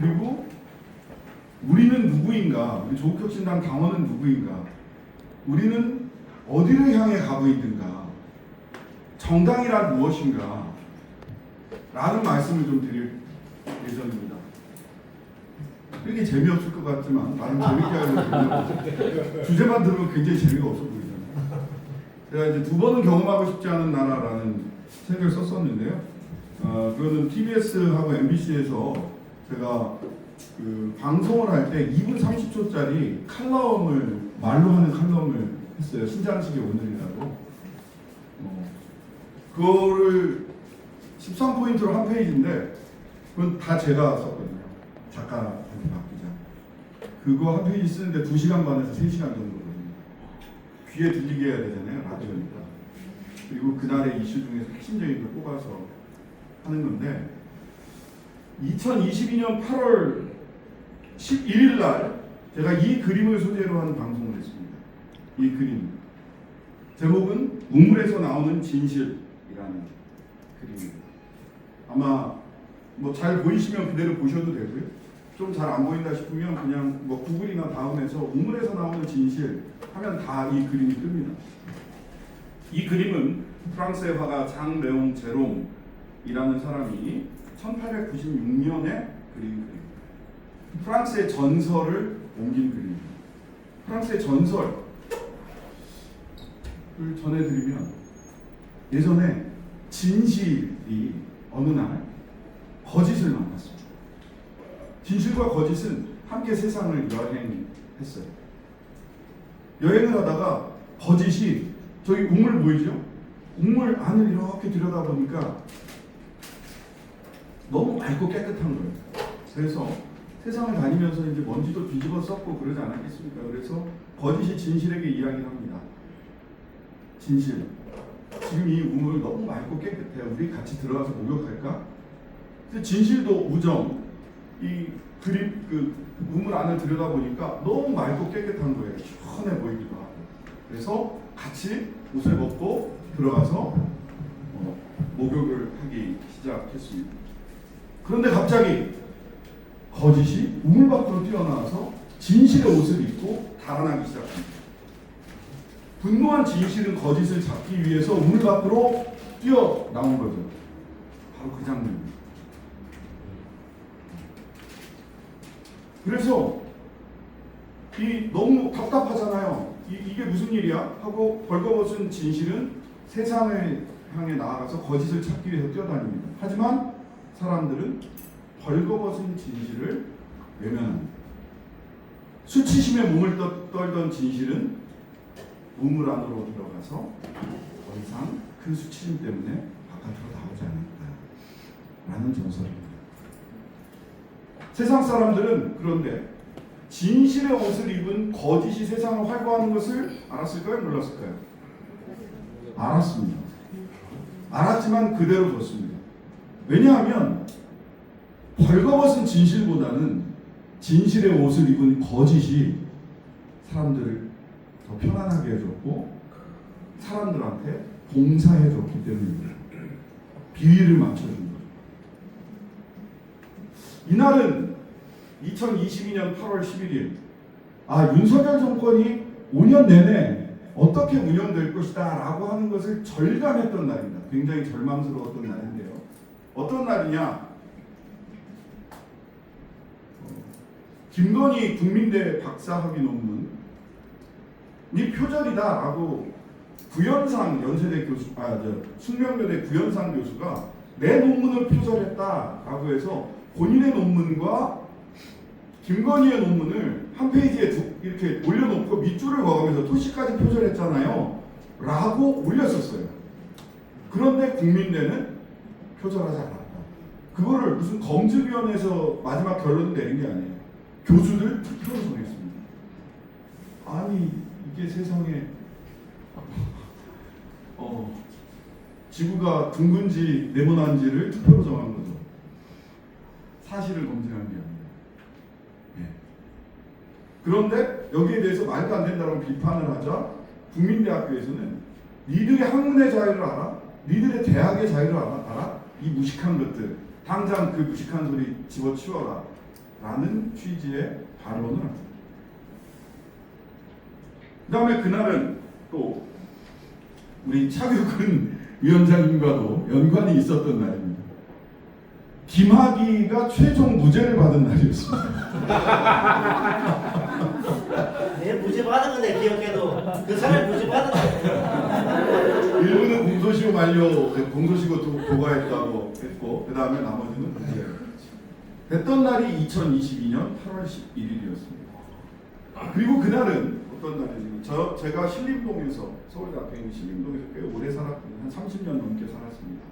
그리고 우리는 누구인가? 우리 조국혁신당 당원은 누구인가? 우리는 어디를 향해 가고 있는가? 정당이란 무엇인가? 라는 말씀을 좀 드릴 예정입니다. 되게 재미없을 것 같지만 나름 재밌게 하려고 주제만 들으면 굉장히 재미가 없어 보이잖아요. 제가 이제 두 번은 경험하고 싶지 않은 나라라는 책을 썼었는데요. 그거는 TBS하고 MBC에서 제가 그 방송을 할 때 2분 30초짜리 칼럼을 말로 하는 칼럼을 했어요. 신장식의 오늘이라고. 그거를 13포인트로 한 페이지인데 그건 다 제가 썼거든요. 작가한테 맡기자. 그거 한 페이지 쓰는데 2시간 반에서 3시간 정도거든요. 귀에 들리게 해야 되잖아요. 라디오니까. 그리고 그날의 이슈 중에서 핵심적인 걸 뽑아서 하는 건데 2022년 8월 11일 날 제가 이 그림을 소재로 한 방송을 했습니다. 이 그림 제목은 우물에서 나오는 진실이라는 그림입니다. 아마 뭐 잘 보이시면 그대로 보셔도 되고요. 좀 잘 안 보인다 싶으면 그냥 뭐 구글이나 다음에서 우물에서 나오는 진실 하면 다 이 그림이 뜹니다. 이 그림은 프랑스의 화가 장 레옹 제롬이라는 사람이 1896년에 그린 그림. 프랑스의 전설을 옮긴 그림입니다. 프랑스의 전설을 전해드리면 예전에 진실이 어느 날 거짓을 만났습니다. 진실과 거짓은 함께 세상을 여행했어요. 여행을 하다가 거짓이 저기 우물 보이죠? 우물 안을 이렇게 들여다보니까 너무 맑고 깨끗한 거예요. 그래서 세상을 다니면서 이제 먼지도 뒤집어 썼고 그러지 않았겠습니까? 그래서 거짓이 진실에게 이야기를 합니다. 진실, 지금 이 우물 너무 맑고 깨끗해. 우리 같이 들어가서 목욕할까? 진실도 우정, 이 그림 그 우물 안을 들여다보니까 너무 맑고 깨끗한 거예요. 시원해 보이기도 하고. 그래서 같이 옷을 벗고 들어가서 목욕을 하기 시작했습니다. 그런데 갑자기 거짓이 우물 밖으로 뛰어나와서 진실의 옷을 입고 달아나기 시작합니다. 분노한 진실은 거짓을 잡기 위해서 우물 밖으로 뛰어나온 거죠. 바로 그 장면입니다. 그래서 이 너무 답답하잖아요. 이게 무슨 일이야? 하고 벌거벗은 진실은 세상을 향해 나아가서 거짓을 찾기 위해서 뛰어다닙니다. 하지만 사람들은 벌거벗은 진실을 외면합니다. 수치심에 몸을 떨던 진실은 우물 안으로 들어가서 더 이상 그 수치심 때문에 바깥으로 나오지 않았다라는 전설입니다. 세상 사람들은 그런데 진실의 옷을 입은 거짓이 세상을 활보하는 것을 알았을까요? 몰랐을까요? 알았습니다. 알았지만 그대로 뒀습니다. 왜냐하면 벌거벗은 진실보다는 진실의 옷을 입은 거짓이 사람들을 더 편안하게 해줬고 사람들한테 봉사해줬기 때문입니다. 비위를 맞춰준 거죠. 이날은 2022년 8월 11일 윤석열 정권이 5년 내내 어떻게 운영될 것이다 라고 하는 것을 절감했던 날입니다. 굉장히 절망스러웠던 날인데요. 어떤 날이냐? 김건희 국민대 박사학위 논문이 표절이다라고 구현상 연세대 교수, 숙명여대 구현상 교수가 내 논문을 표절했다라고 해서 본인의 논문과 김건희의 논문을 한 페이지에 이렇게 올려놓고 밑줄을 그어가면서 토시까지 표절했잖아요 라고 올렸었어요. 그런데 국민대는 표절하지 않았다. 그거를 무슨 검증위원회에서 마지막 결론을 내린 게 아니에요. 교수들 투표로 정했습니다. 아니 이게 세상에 지구가 둥근지 네모난지를 투표로 정한 거죠. 사실을 검증한 게 아니에요. 네. 그런데 여기에 대해서 말도 안 된다고 비판을 하자 국민대학교에서는 니들의 학문의 자유를 알아? 니들의 대학의 자유를 알아? 이 무식한 것들 당장 그 무식한 소리 집어치워라 라는 취지의 반론을 합니다. 그 다음에 그날은 또 우리 차규근 위원장님과도 연관이 있었던 날입니다. 김학의가 최종 무죄를 받은 날이었습니다. 내 무죄 받은 건데 기억해도 그 사람이 무죄 받은 거야. 일부는 공소시효 만료, 공소시효 도과했다고 했고 그 다음에 나머지는 무죄. 됐던 날이 2022년 8월 11일이었습니다. 그리고 그날은 어떤 날이죠? 제가 신림동에서 서울대 앞에 있는 신림동에서 꽤 오래 살았거든요. 한 30년 넘게 살았습니다.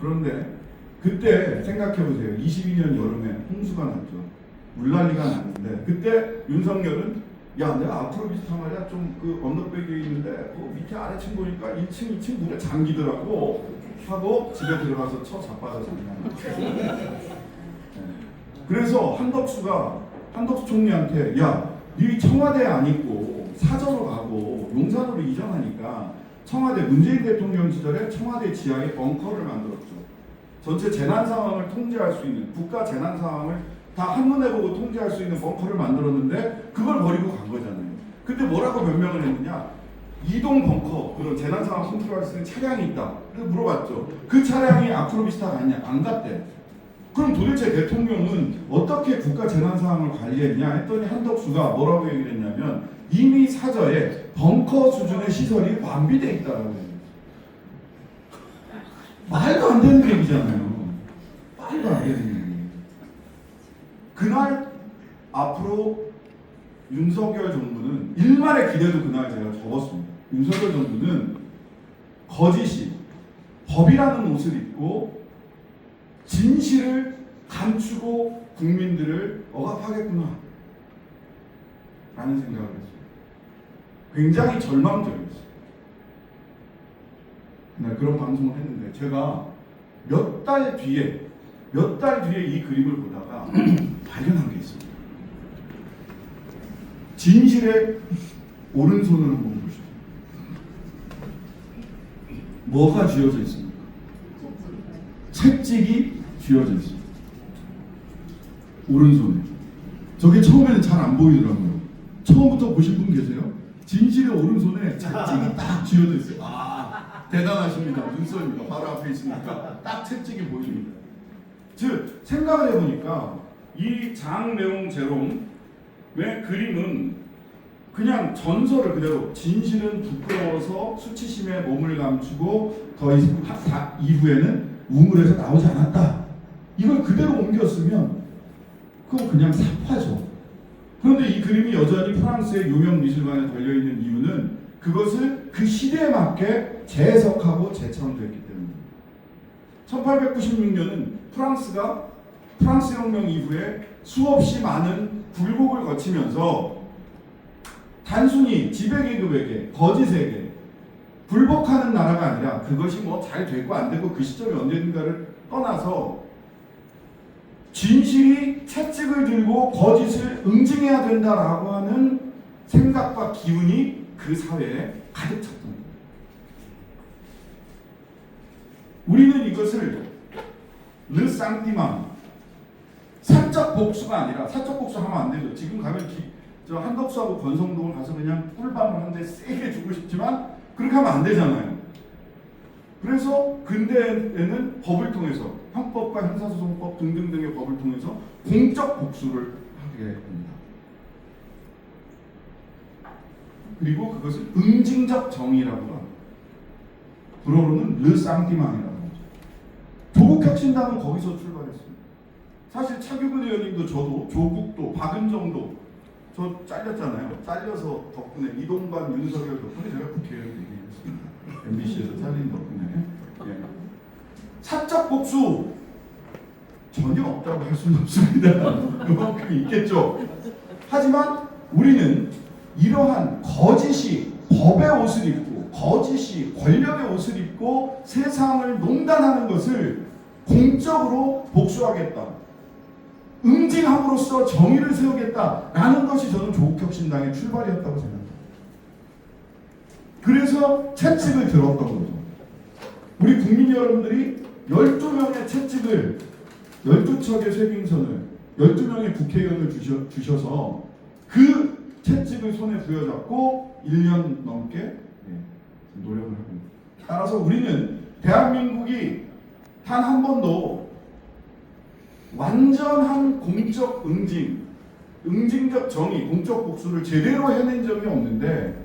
그런데 그때 생각해보세요. 22년 여름에 홍수가 났죠. 물난리가 났는데 그때 윤석열은 야 내가 앞으로 비슷한 말이야 좀 그 언덕배기에 있는데 그 밑에 아래층 보니까 1층, 2층 물에 잠기더라고 하고 집에 들어가서 자빠져 잠깐. 그래서 한덕수 총리한테 야 네 청와대 안 있고 사저로 가고 용산으로 이전하니까 청와대 문재인 대통령 시절에 청와대 지하에 벙커를 만들었죠. 전체 재난 상황을 통제할 수 있는 국가 재난 상황을 다 한눈에 보고 통제할 수 있는 벙커를 만들었는데 그걸 버리고 간 거잖아요. 근데 뭐라고 변명을 했느냐? 이동 벙커 그런 재난 상황 컨트롤할 수 있는 차량이 있다. 그래서 물어봤죠. 그 차량이 아프로비스타 갔냐? 안 갔대. 그럼 도대체 대통령은 어떻게 국가 재난 상황을 관리했냐 했더니 한덕수가 뭐라고 얘기를 했냐면 이미 사저에 벙커 수준의 시설이 완비되어 있다라고 해요. 말도 안 되는 얘기잖아요. 말도 안 되는 얘기. 그날 앞으로 윤석열 정부는 일말의 기대도 그날 제가 접었습니다. 윤석열 정부는 거짓이 법이라는 옷을 입고 진실을 감추고 국민들을 억압하겠구나 라는 생각을 했어요. 굉장히 절망적이었어요. 그날 그런 방송을 했는데 제가 몇 달 뒤에 이 그림을 보다가 발견한 게 있습니다. 진실의 오른손을 한번 보시죠. 뭐가 쥐어져 있습니까? 채찍이 쥐어져 있습니다. 오른손에. 저게 처음에는 잘 안 보이더라고요. 처음부터 보신 분 계세요? 진실의 오른손에 채찍이 딱 쥐어져 있어요. 아, 대단하십니다. 눈썹입니다. 바로 앞에 있으니까 딱 채찍이 보입니다. 즉 생각을 해보니까 이 장레옹 제롬의 그림은 그냥 전설을 그대로 진실은 부끄러워서 수치심에 몸을 감추고 더 이후에는 우물에서 나오지 않았다. 이걸 그대로 옮겼으면 그건 그냥 사파죠. 그런데 이 그림이 여전히 프랑스의 유명 미술관에 걸려있는 이유는 그것을 그 시대에 맞게 재해석하고 재창조했기 때문입니다. 1896년은 프랑스 혁명 이후에 수없이 많은 굴곡을 거치면서 단순히 지배계급에게 거짓에게 굴복하는 나라가 아니라 그것이 뭐 잘 되고 안 되고 그 시점이 언젠가를 떠나서 진실이 채찍을 들고 거짓을 응징해야 된다라고 하는 생각과 기운이 그 사회에 가득 찼던 겁니다. 우리는 이것을 르 쌍띠망 사적 복수가 아니라 사적 복수 하면 안 되죠. 지금 가면 저 한덕수하고 권성동을 가서 그냥 꿀밤을 한 대 세게 주고 싶지만 그렇게 하면 안 되잖아요. 그래서 근대에는 법을 통해서 형법과 형사소송법 등등등의 법을 통해서 공적 복수를 하게 됩니다. 그리고 그것을 응징적 정의라고 합니다. 불어로는 르 쌍띠망이라고 하죠. 조국혁신당은 거기서 출발했습니다. 사실 차규근 의원님도 저도 조국도 박은정도 저 잘렸잖아요. 잘려서 덕분에 이동관 윤석열 덕분에 제가 국회의원이 되게 됐습니다. MBC에서 잘린 덕분에. 예. 사적 복수 전혀 없다고 할 수는 없습니다. 그만큼 있겠죠. 하지만 우리는 이러한 거짓이 법의 옷을 입고 거짓이 권력의 옷을 입고 세상을 농단하는 것을 공적으로 복수하겠다. 응징함으로써 정의를 세우겠다라는 것이 저는 조국혁신당의 출발이었다고 생각합니다. 그래서 채찍을 들었던 거죠. 우리 국민 여러분들이 12명의 채찍을 12척의 쇠빙선을 12명의 국회의원을 주셔서 그 채찍을 손에 부여잡고 1년 넘게 노력을 하고 있습니다. 따라서 우리는 대한민국이 단 한 번도 완전한 공적 응징적 정의, 공적 복수를 제대로 해낸 적이 없는데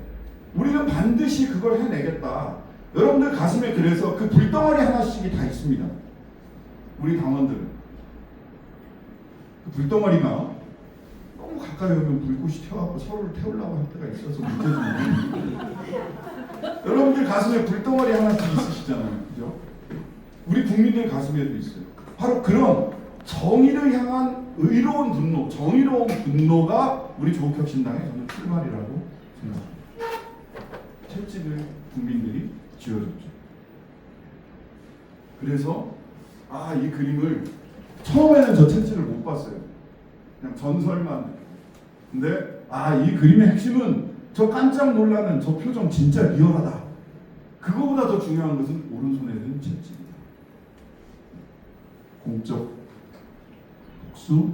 우리는 반드시 그걸 해내겠다. 여러분들 가슴에 그래서 그 불덩어리 하나씩이 다 있습니다. 우리 당원들은. 그 불덩어리가 너무 가까이 오면 불꽃이 튀어갖고 서로를 태우려고 할 때가 있어서 문제죠. 여러분들 가슴에 불덩어리 하나씩 있으시잖아요. 그죠? 우리 국민들 가슴에도 있어요. 바로 그런 정의를 향한 의로운 분노, 정의로운 분노가 우리 조국혁신당의 저는 출발이라고 생각합니다. 채찍을 국민들이 쥐어줬죠. 그래서 이 그림을 처음에는 저 채찍을 못 봤어요. 그냥 전설만. 근데 이 그림의 핵심은 저 깜짝 놀라는 저 표정 진짜 리얼하다. 그거보다 더 중요한 것은 오른손에 든 채찍이다. 공적 복수,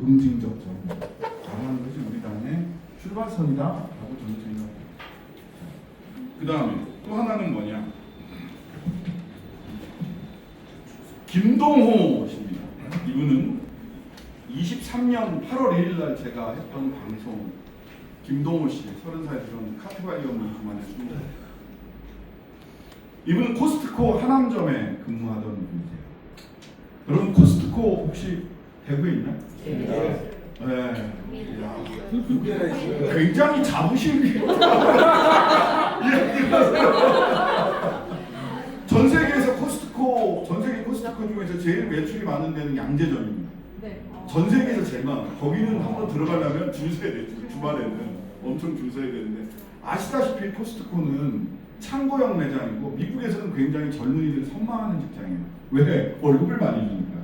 응징적 정의. 라는 것이 우리 당의 출발선이다라고 저는 생각합니다. 그 다음에 또 하나는 뭐냐? 김동호 씨입니다. 이분은 23년 8월 1일 날 제가 했던 방송, 김동호 씨 30살 들은 카트바이어 문수만의 순간. 이분은 코스트코 하남점에 근무하던 분이세요. 여러분 코스트코 혹시 대구에 있나요? 네. 굉장히 자부심이 전 세계에서 전 세계 코스트코 중에서 제일 매출이 많은 데는 양재점입니다. 전 세계에서 제일 많아요. 거기는 한번 들어가려면 줄 서야 돼요. 주말에는 엄청 줄 서야 되는데, 아시다시피 코스트코는 창고형 매장이고 미국에서는 굉장히 젊은이들이 선망하는 직장이에요. 왜? 월급을 많이 주니까.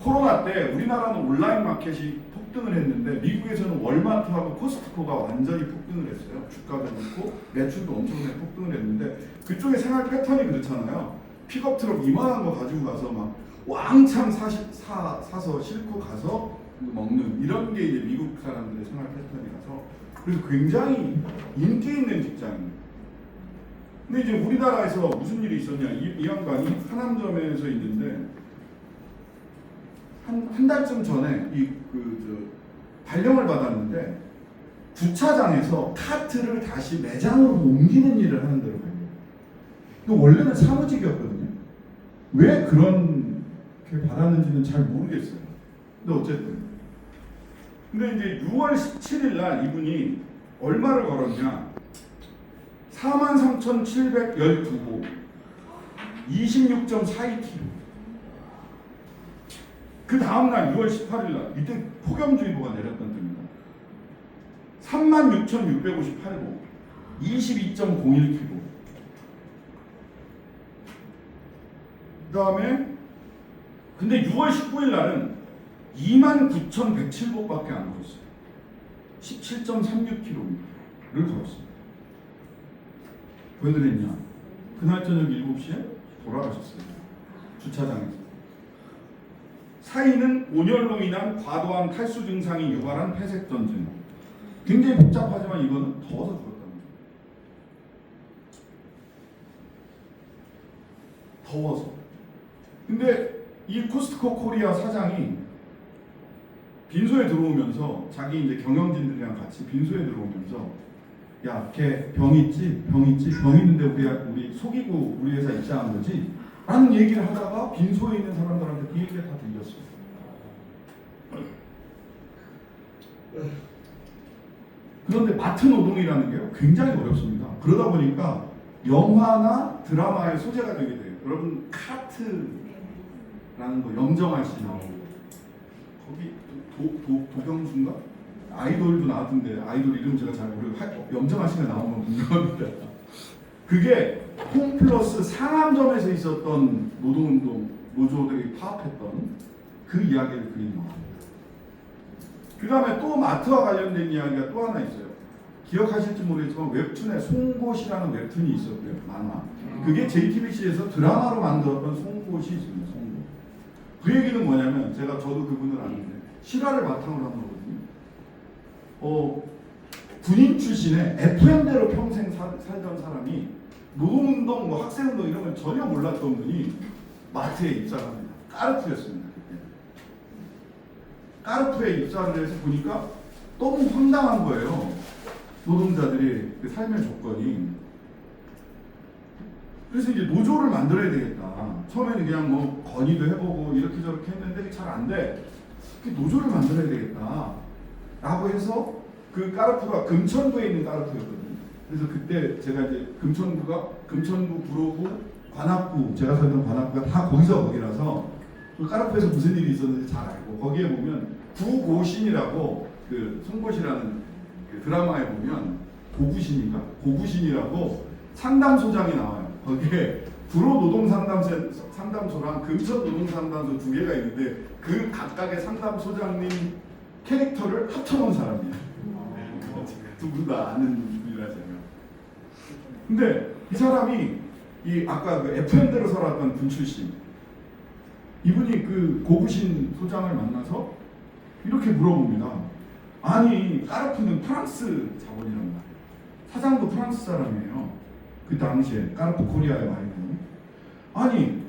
코로나 때 우리나라는 온라인 마켓이 폭등을 했는데 미국에서는 월마트하고 코스트코가 완전히 폭등을 했어요. 주가도 그렇고 매출도 엄청나게 폭등을 했는데, 그쪽의 생활 패턴이 그렇잖아요. 픽업 트럭 이만한 거 가지고 가서 막 왕창 사서 싣고 가서 먹는 이런 게 이제 미국 사람들의 생활 패턴이라서, 그래서 굉장히 인기 있는 직장입니다. 근데 이제 우리나라에서 무슨 일이 있었냐? 이 양반이 하남점에서 있는데 한 달쯤 전에 발령을 받았는데 주차장에서 카트를 다시 매장으로 옮기는 일을 하는 데로 가요. 근데 원래는 사무직이었거든요. 왜 그렇게 받았는지는 잘 모르겠어요. 근데 어쨌든. 근데 이제 6월 17일 날 이분이 얼마를 걸었냐? 43,712보, 26.42km. 그 다음날 6월 18일 날, 이때 폭염주의보가 내렸던 때입니다. 36,658보, 22.01km. 그 다음에 근데 6월 19일 날은 29,107보밖에 안 걸었어요. 17.36km를 걸었습니다. 왜 그랬냐? 그날 저녁 7시에 돌아가셨어요. 주차장에서. 사인은 온열로 인한 과도한 탈수 증상이 유발한 폐색전증. 굉장히 복잡하지만 이거는 더워서 죽었다는 거예요. 더워서. 근데 이 코스트코 코리아 사장이 빈소에 들어오면서, 자기 이제 경영진들이랑 같이 빈소에 들어오면서, 야, 걔 병 있지? 병 있는데 우리 속이고 우리 회사 입사한 거지? 라는 얘기를 하다가 빈소에 있는 사람들한테 그 얘기가 다 들렸어요. 그런데 마트 노동이라는 게 굉장히 어렵습니다. 그러다 보니까 영화나 드라마의 소재가 되게 돼요. 여러분 카트라는 거 염정아 씨 나오고, 거기 도경수인가? 아이돌도 나왔던데, 아이돌 이름 제가 잘 모르고 염정아 씨가 나오면 분명합니다. 그게 홈플러스 상암점에서 있었던 노동운동 노조들이 파업했던 그 이야기를 그린 겁니다. 그 다음에 또 마트와 관련된 이야기가 또 하나 있어요. 기억하실지 모르겠지만 웹툰에 송곳이라는 웹툰이 있었고요. 만화. 그게 JTBC에서 드라마로 만들었던 송곳이 있습니다. 송곳. 그 얘기는 뭐냐면 저도 그분을 아는데 실화를 바탕으로 한 거거든요. 군인 출신의 FM대로 평생 살던 사람이 노동운동, 뭐 학생운동 이런 걸 전혀 몰랐던 분이 마트에 입사를 합니다. 까르푸였습니다. 그때. 까르푸에 입사를 해서 보니까 너무 황당한 거예요. 노동자들이 그 삶의 조건이. 그래서 이제 노조를 만들어야 되겠다. 처음에는 그냥 뭐 건의도 해보고 이렇게 저렇게 했는데 잘 안 돼. 노조를 만들어야 되겠다. 라고 해서 그 까르푸가 금천구에 있는 까르푸였거든요. 그래서 그때 제가 이제 금천구, 구로구, 관악구, 제가 살던 관악구가 다 거기라서 그 까르푸에서 무슨 일이 있었는지 잘 알고, 거기에 보면 구고신이라고 그 송곳이라는 그 드라마에 보면 고구신이라고 상담소장이 나와요. 거기에 구로 노동상담소랑 금천 노동상담소 두 개가 있는데 그 각각의 상담소장님 캐릭터를 합쳐놓은 사람이에요. 두 분 다 아는 분이라잖아요. 근데 이 사람이 아까 그 FM대로 살았던 군 출신, 이분이 그 고구신 소장을 만나서 이렇게 물어봅니다. 아니, 까르푸는 프랑스 자본이란 말이에요. 사장도 프랑스 사람이에요. 그 당시에 까르푸 코리아의 말이거든요. 아니,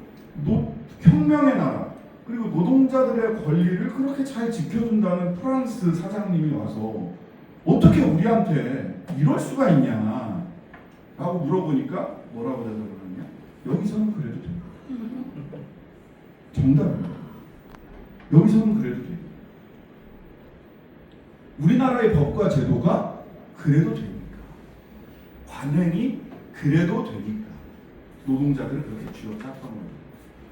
혁명의 나라 그리고 노동자들의 권리를 그렇게 잘 지켜준다는 프랑스 사장님이 와서 어떻게 우리한테 이럴 수가 있냐 라고 물어보니까 뭐라고 대답을 하냐, 여기서는 그래도 된다. 정답입니다. 여기서는 그래도 돼. 우리나라의 법과 제도가 그래도 되니까, 관행이 그래도 되니까 노동자들을 그렇게 쥐어짰던 거예요.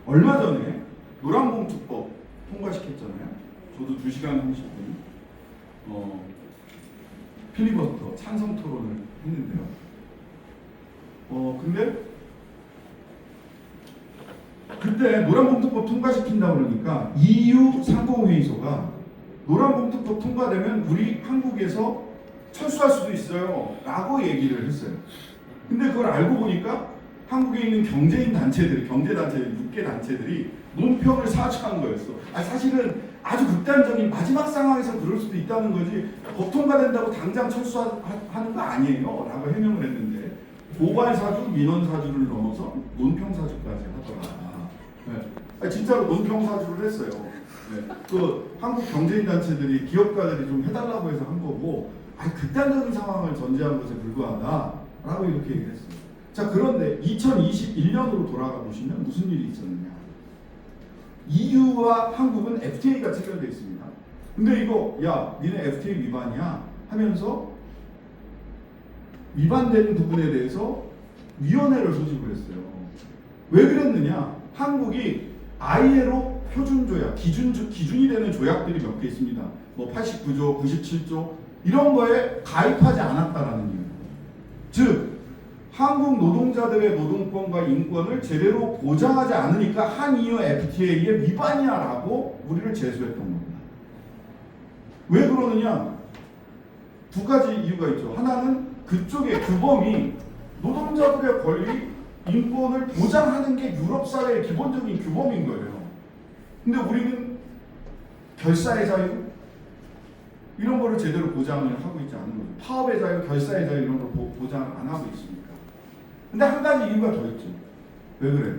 얼마 전에 노란봉투법 통과시켰잖아요. 저도 2시간 30분 필리버스터 찬성 토론을 했는데요. 근데 그때 노란봉투법 통과시킨다 그러니까 EU 상공회의소가 노란봉투법 통과되면 우리 한국에서 철수할 수도 있어요 라고 얘기를 했어요. 근데 그걸 알고 보니까 한국에 있는 경제단체들 6개 단체들이 논평을 사주한 거였어. 사실은 아주 극단적인 마지막 상황에서 그럴 수도 있다는 거지, 법 통과된다고 당장 철수하는 거 아니에요 라고 해명을 했는데, 고발 사주, 민원 사주를 넘어서 논평 사주까지 하더라. 네. 진짜로 논평 사주를 했어요. 네. 그 한국 경제인단체들이, 기업가들이 좀 해달라고 해서 한 거고, 극단적인 상황을 전제한 것에 불과하다라고 이렇게 얘기를 했어요. 자, 그런데 2021년으로 돌아가 보시면 무슨 일이 있었느냐? EU와 한국은 FTA가 체결되어 있습니다. 근데 이거 니네 FTA 위반이야 하면서 위반된 부분에 대해서 위원회를 소집을 했어요. 왜 그랬느냐? 한국이 ILO 표준조약, 기준이 되는 조약들이 몇 개 있습니다. 뭐 89조, 97조 이런 거에 가입하지 않았다라는 이유. 즉 한국 노동자들의 노동권과 인권을 제대로 보장하지 않으니까 한EU FTA의 위반이야라고 우리를 제소했던 겁니다. 왜 그러느냐? 두 가지 이유가 있죠. 하나는 그쪽의 규범이 노동자들의 권리, 인권을 보장하는 게 유럽 사회의 기본적인 규범인 거예요. 근데 우리는 결사의 자유 이런 거를 제대로 보장을 하고 있지 않은 거죠. 파업의 자유, 결사의 자유 이런 걸 보장을 안 하고 있으니까. 근데 한 가지 이유가 더 있죠. 왜 그래?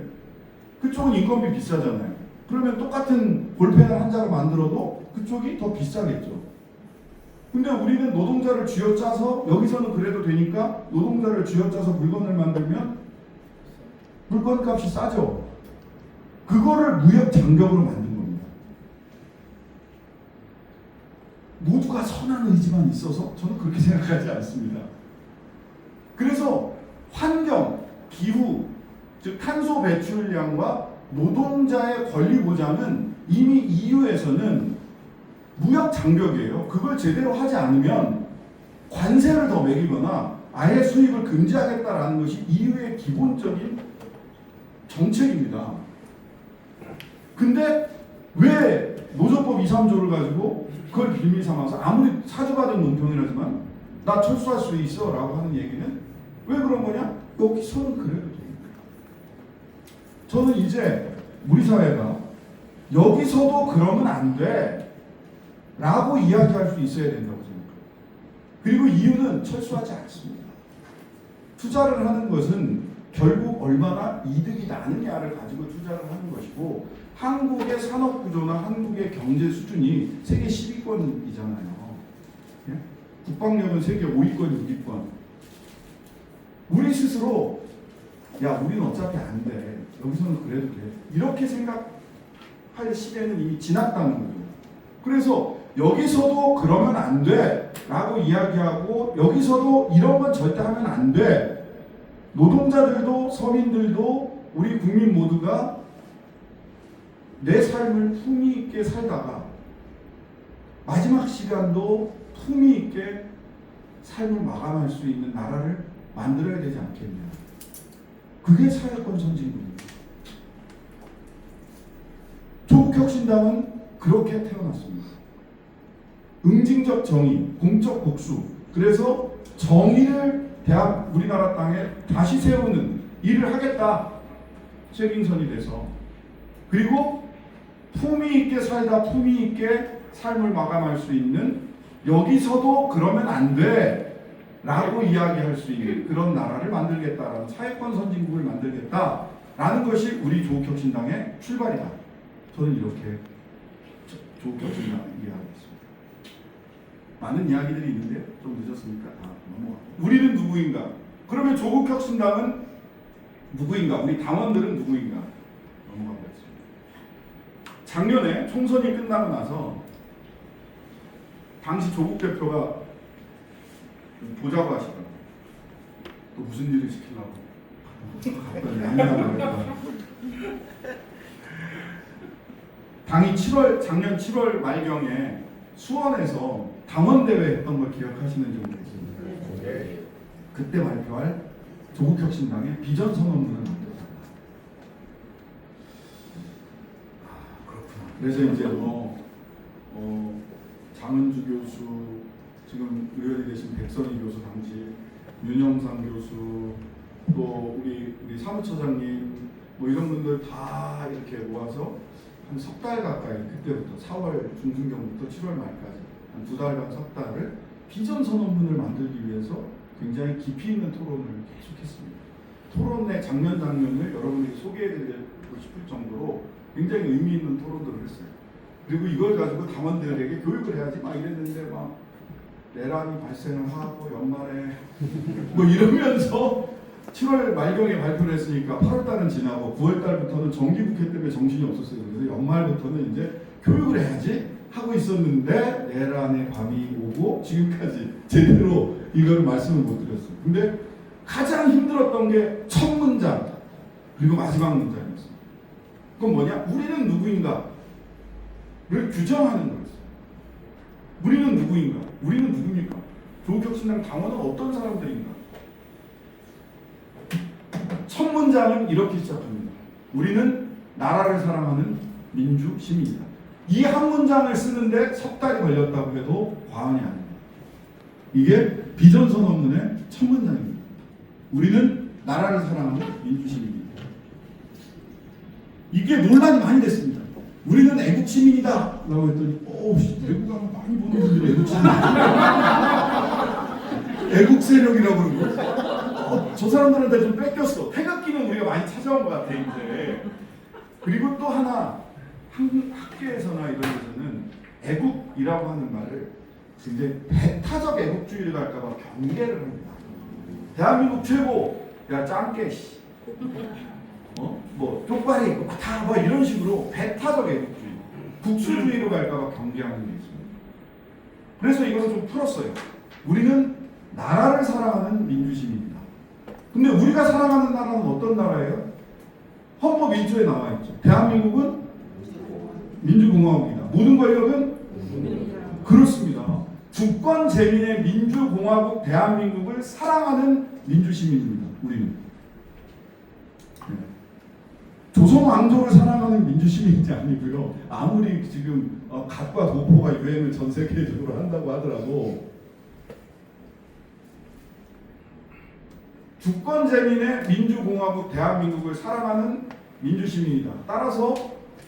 그쪽은 인건비 비싸잖아요. 그러면 똑같은 볼펜을 한 장을 만들어도 그쪽이 더 비싸겠죠. 근데 우리는 노동자를 쥐어짜서 여기서는 그래도 되니까 노동자를 쥐어짜서 물건을 만들면 물건값이 싸죠. 그거를 무역 장벽으로 만든 겁니다. 모두가 선한 의지만 있어서 저는 그렇게 생각하지 않습니다. 그래서 환경, 기후, 즉 탄소 배출량과 노동자의 권리 보장은 이미 EU에서는 무역 장벽이에요. 그걸 제대로 하지 않으면 관세를 더 매기거나 아예 수입을 금지하겠다라는 것이 EU의 기본적인 정책입니다. 근데 왜 노조법 2, 3조를 가지고 그걸 빌미 삼아서 아무리 사주받은 논평이라지만 나 철수할 수 있어 라고 하는 얘기는 왜 그런 거냐? 여기서는 그래도 됩니다. 저는 이제 우리 사회가 여기서도 그러면 안 돼 라고 이야기할 수 있어야 된다고 생각합니다. 그리고 이유는 철수하지 않습니다. 투자를 하는 것은 결국 얼마나 이득이 나느냐를 가지고 투자를 하는 것이고, 한국의 산업 구조나 한국의 경제 수준이 세계 10위권이잖아요. 예? 국방력은 세계 5위권, 6위권. 우리 스스로 야, 우리는 어차피 안 돼. 여기서는 그래도 돼. 이렇게 생각할 시대는 이미 지났다는 거죠. 그래서 여기서도 그러면 안 돼 라고 이야기하고, 여기서도 이런 건 절대 하면 안 돼. 노동자들도 서민들도 우리 국민 모두가 내 삶을 품위 있게 살다가 마지막 시간도 품위 있게 삶을 마감할 수 있는 나라를 만들어야 되지 않겠냐. 그게 사회권 선진국입니다. 조국혁신당은 그렇게 태어났습니다. 응징적 정의, 공적 복수. 그래서 정의를 우리나라 땅에 다시 세우는 일을 하겠다. 최빙선이 돼서. 그리고 품위 있게 살다 품위 있게 삶을 마감할 수 있는, 여기서도 그러면 안 돼 라고 이야기할 수 있는 그런 나라를 만들겠다라는, 사회권 선진국을 만들겠다라는 것이 우리 조국혁신당의 출발이다. 저는 이렇게 조국혁신당을 이해하겠습니다. 많은 이야기들이 있는데 좀 늦었으니까 다 넘어가. 우리는 누구인가? 그러면 조국혁신당은 누구인가? 우리 당원들은 누구인가? 넘어가겠습니다. 작년에 총선이 끝나고 나서 당시 조국 대표가 보자고 하시더라고요. 또 무슨 일을 시키려고 갑자기 양양을 당이 작년 7월 말경에 수원에서 당원대회 했던 걸 기억하시는지 모르겠습니다. 네. 그때 발표할 조국혁신당의 비전선언문을 만들었다. 그렇구나. 그래서 이제 장은주 교수, 지금 의원이 계신 백선희 교수 당시, 윤영상 교수, 또 우리 사무처장님, 뭐 이런 분들 다 이렇게 모아서 한 석 달 가까이, 그때부터 4월 중순경부터 7월 말까지 한 2달간 석 달을 비전 선언문을 만들기 위해서 굉장히 깊이 있는 토론을 계속했습니다. 토론의 장면을 여러분에게 소개해드리고 싶을 정도로 굉장히 의미 있는 토론들을 했어요. 그리고 이걸 가지고 당원들에게 교육을 해야지 막 이랬는데, 막 내란이 발생을 하고 연말에 뭐 이러면서 7월 말경에 발표를 했으니까 8월달은 지나고 9월달부터는 정기국회 때문에 정신이 없었어요. 그래서 연말부터는 이제 교육을 해야지 하고 있었는데 내란의 밤이 오고 지금까지 제대로 이걸 말씀을 못 드렸어요. 근데 가장 힘들었던 게 첫 문장 그리고 마지막 문장이었어요. 그건 뭐냐? 우리는 누구인가를 규정하는 거였어요. 우리는 누구인가? 우리는 누굽니까? 조국혁신당 당원은 어떤 사람들인가? 첫 문장은 이렇게 시작합니다. 우리는 나라를 사랑하는 민주 시민이다. 이 한 문장을 쓰는데 석 달이 걸렸다고 해도 과언이 아닙니다. 이게 비전 선언문의 첫 문장입니다. 우리는 나라를 사랑하는 민주 시민이다. 이게 논란이 많이 됐습니다. 우리는 애국 시민이다 라고 했더니 외국 가면 많이 보는 분들이 애국 시민 애국 세력이라고 그러고 저 사람들한테 좀 뺏겼어. 태극기는 우리가 많이 찾아온 것 같아 이제. 그리고 또 하나 학교에서나 이런 데서는 애국이라고 하는 말을 굉장히 배타적 애국주의를 할까봐 경계를 합니다. 대한민국 최고, 야 짱깨 씨, 뭐 쪽발이 있고 다 뭐 이런 식으로 배타적 애국주의, 국수주의로 갈까봐 경계하는 게 있습니다. 그래서 이것을 좀 풀었어요. 우리는 나라를 사랑하는 민주시민이다. 근데 우리가 사랑하는 나라는 어떤 나라예요? 헌법 1조에 나와 있죠. 대한민국은 민주공화국이다. 모든 권력은 그렇습니다. 주권 재민의 민주공화국 대한민국을 사랑하는 민주시민입니다. 우리는 조선 왕조를 사랑하는 민주시민이 아니고요. 아무리 지금 갓과 도포가 유행을 전 세계적으로 한다고 하더라도 주권 재민의 민주공화국 대한민국을 사랑하는 민주시민이다. 따라서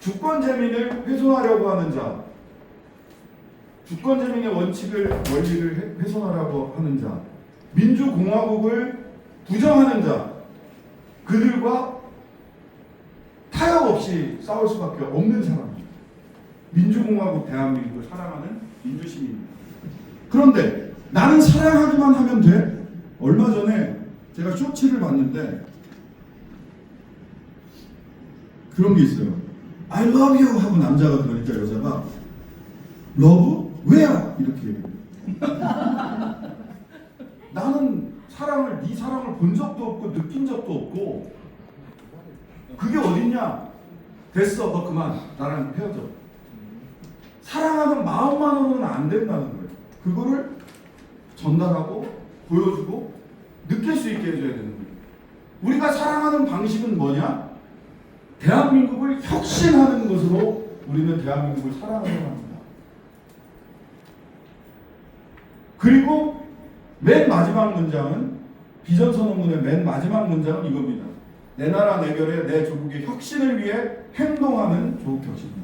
주권 재민을 훼손하려고 하는 자, 주권 재민의 원리를 훼손하려고 하는 자, 민주공화국을 부정하는 자, 그들과 타협 없이 싸울 수밖에 없는 사람입니다. 민주공화국 대한민국을 사랑하는 민주시민입니다. 그런데 나는 사랑하기만 하면 돼? 얼마 전에 제가 쇼츠를 봤는데 그런 게 있어요. I love you 하고 남자가 그러니까 여자가 love? 왜야? 이렇게 얘기해요. 나는 네 사랑을 본 적도 없고 느낀 적도 없고 그게 어딨냐? 됐어, 너 그만 나랑 헤어져. 사랑하는 마음만으로는 안 된다는 거예요. 그거를 전달하고 보여주고 느낄 수 있게 해줘야 되는 거예요. 우리가 사랑하는 방식은 뭐냐? 대한민국을 혁신하는 것으로 우리는 대한민국을 사랑하려고 합니다. 그리고 맨 마지막 문장은 비전선언문의 맨 마지막 문장은 이겁니다. 내 나라 내 별의 내 조국의 혁신을 위해 행동하는 조국혁신당.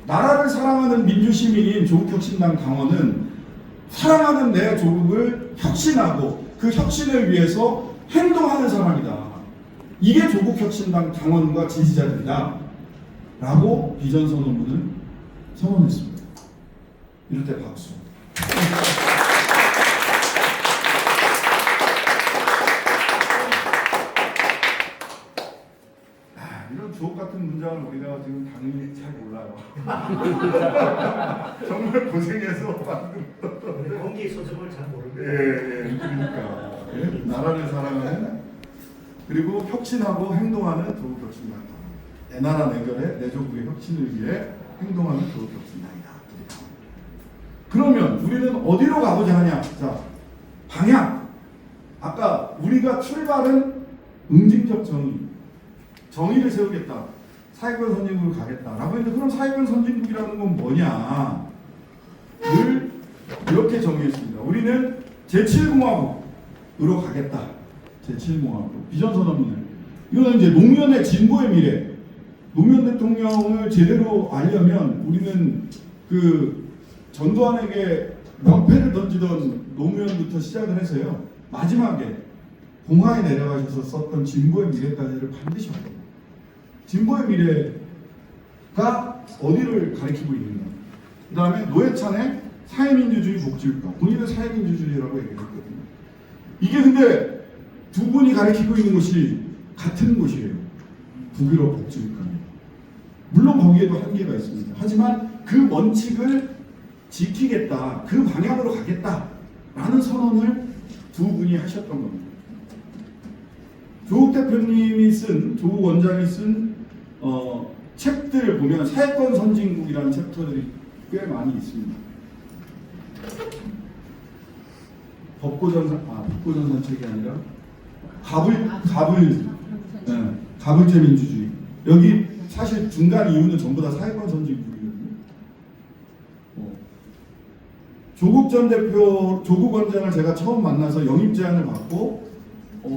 나라를 사랑하는 민주시민인 조국혁신당 당원은 사랑하는 내 조국을 혁신하고 그 혁신을 위해서 행동하는 사람이다. 이게 조국혁신당 당원과 지지자들이다. 라고 비전선언문을 선언했습니다. 이럴 때 박수. 이런 주옥 같은 문장을 우리가 지금 당연히 잘 몰라요. 정말 고생해서 만든. 공기 소중을 잘 모릅니다. 예, 그러니까 나라를 사랑하는 그리고 혁신하고 행동하는 조국혁신당. 내 나라 내 별의 내 조국의 혁신을 위해 행동하는 조국혁신당이다. 그러면 우리는 어디로 가고자 하냐? 자, 방향. 아까 우리가 출발은 응징적 정의를 세우겠다. 사회권 선진국으로 가겠다라고 했는데 그럼 사회권 선진국이라는 건 뭐냐? 를 이렇게 정의했습니다. 우리는 제7공화국으로 가겠다. 제7공화국 비전선언문을. 이거는 이제 노무현의 진보의 미래. 노무현 대통령을 제대로 알려면 우리는 그 전두환에게 명패를 던지던 노무현부터 시작을 해서요. 마지막에 공화에 내려가셔서 썼던 진보의 미래까지를 반드시 알아요. 진보의 미래가 어디를 가리키고 있는가. 그 다음에 노회찬의 사회민주주의 복지국가. 본인은 사회민주주의라고 얘기했거든요. 이게 근데 두 분이 가리키고 있는 곳이 같은 곳이에요. 북유럽 복지국가입니다. 물론 거기에도 한계가 있습니다. 하지만 그 원칙을 지키겠다. 그 방향으로 가겠다. 라는 선언을 두 분이 하셨던 겁니다. 조국 대표님이 쓴, 조국 원장이 쓴 책들을 보면 사회권 선진국이라는 챕터들이 꽤 많이 있습니다. 법고전산 책이 아니라 가불제 민주주의. 여기 사실 중간 이유는 전부 다 사회권 선진국이거든요. 조국 전 대표, 조국 원장을 제가 처음 만나서 영입 제안을 받고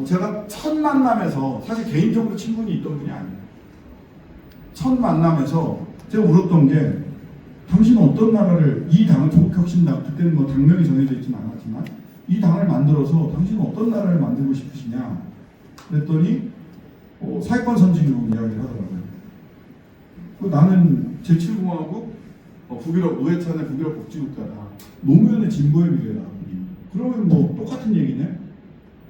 제가 첫 만남에서 사실 개인적으로 친분이 있던 분이 아니에요. 첫 만남에서 제가 물었던 게 당신은 어떤 나라를 이 당은 조국혁신당 그때는 뭐 당명이 정해져 있지는 않았지만 이 당을 만들어서 당신은 어떤 나라를 만들고 싶으시냐 그랬더니 사회권 선진국 이야기를 하더라고요. 나는 제7공화국 북유럽 노회찬의 북유럽 복지국가다. 노무현의 진보의 미래다. 그러면 뭐 똑같은 얘기네.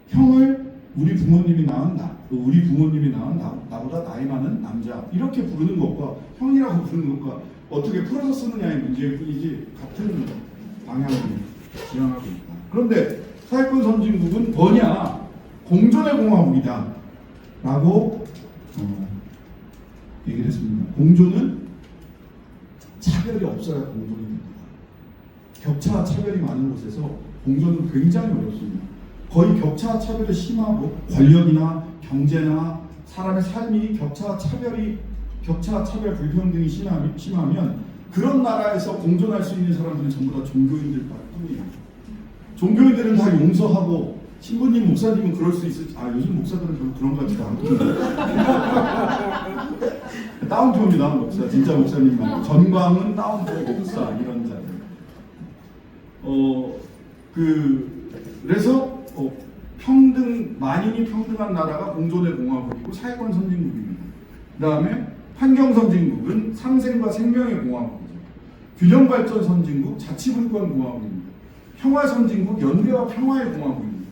형을 우리 부모님이 낳은 우리 부모님이 낳은 나보다 나이 많은 남자 이렇게 부르는 것과 형이라고 부르는 것과 어떻게 풀어서 쓰느냐의 문제일 뿐이지 같은 방향을 지향하고 있다. 그런데 사회권 선진국은 뭐냐? 공존의 공화국이다 라고 얘기를 했습니다. 공존은 차별이 없어야 공존이 됩니다. 격차와 차별이 많은 곳에서 공존은 굉장히 어렵습니다. 거의 격차와 차별이 심하고 권력이나 경제나 사람의 삶이 격차와 차별 불평등이 심하면 그런 나라에서 공존할 수 있는 사람들은 전부 다 종교인들 뿐이에요. 종교인들은 다 용서하고 신부님 목사님은 그럴 수 있을지 요즘 목사들은 별로 그런 것 같지도 않거든요. 다운표입니다. 목사 진짜 목사님 말고 전광은 다운표 목사 이런 자들. 그래서 평등 만인이 평등한 나라가 공존의 공화국이고 사회권 선진국입니다. 그다음에 환경 선진국은 상생과 생명의 공화국이죠. 균형 발전 선진국 자치분권 공화국입니다. 평화 선진국 연대와 평화의 공화국입니다.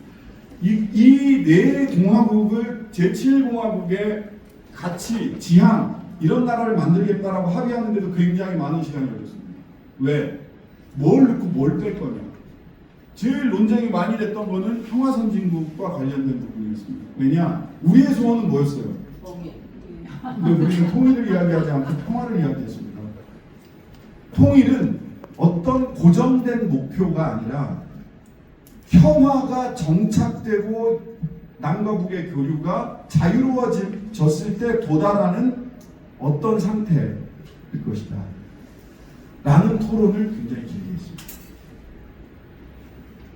이 네 공화국을 제7공화국의 가치, 지향 이런 나라를 만들겠다라고 합의하는데도 굉장히 많은 시간이 걸렸습니다. 왜? 뭘 넣고 뭘 뺄 거냐. 제일 논쟁이 많이 됐던 거는 평화 선진국과 관련된 부분이었습니다. 왜냐? 우리의 소원은 뭐였어요? 근데 우리는 통일을 이야기하지 않고 평화를 이야기했습니다. 통일은 어떤 고정된 목표가 아니라 평화가 정착되고 남과 북의 교류가 자유로워졌을 때 도달하는 어떤 상태일 것이다 라는 토론을 굉장히 길게 했습니다.